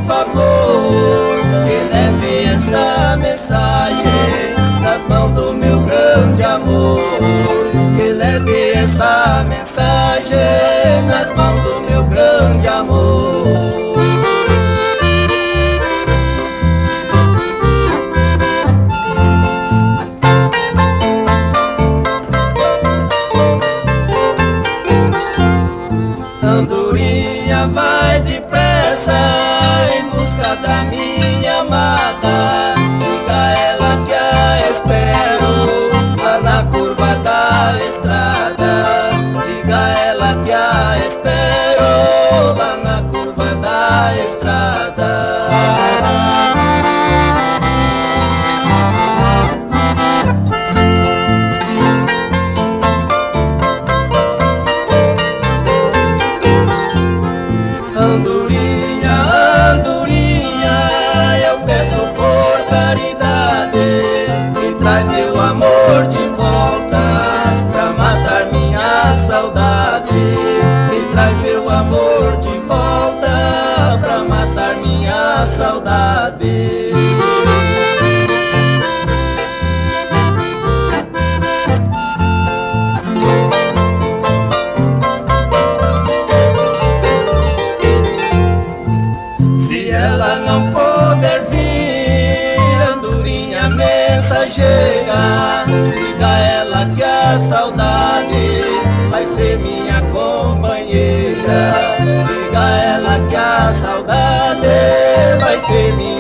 favor, que leve essa mensagem nas mãos do meu grande amor. Que leve essa mensagem nas mãos do meu grande amor. Andorinha, vai depressa em busca da minha amada. Diga a ela que a espero lá na curva da estrada. Diga a ela que a espero lá na curva da estrada. Andorinha, andorinha, eu peço por caridade, me traz meu amor de volta pra matar minha saudade. Me traz meu amor de volta pra matar minha saudade. Se ela não puder vir, andorinha mensageira, diga a ela que a saudade vai ser minha companheira. Diga a ela que a saudade vai ser minha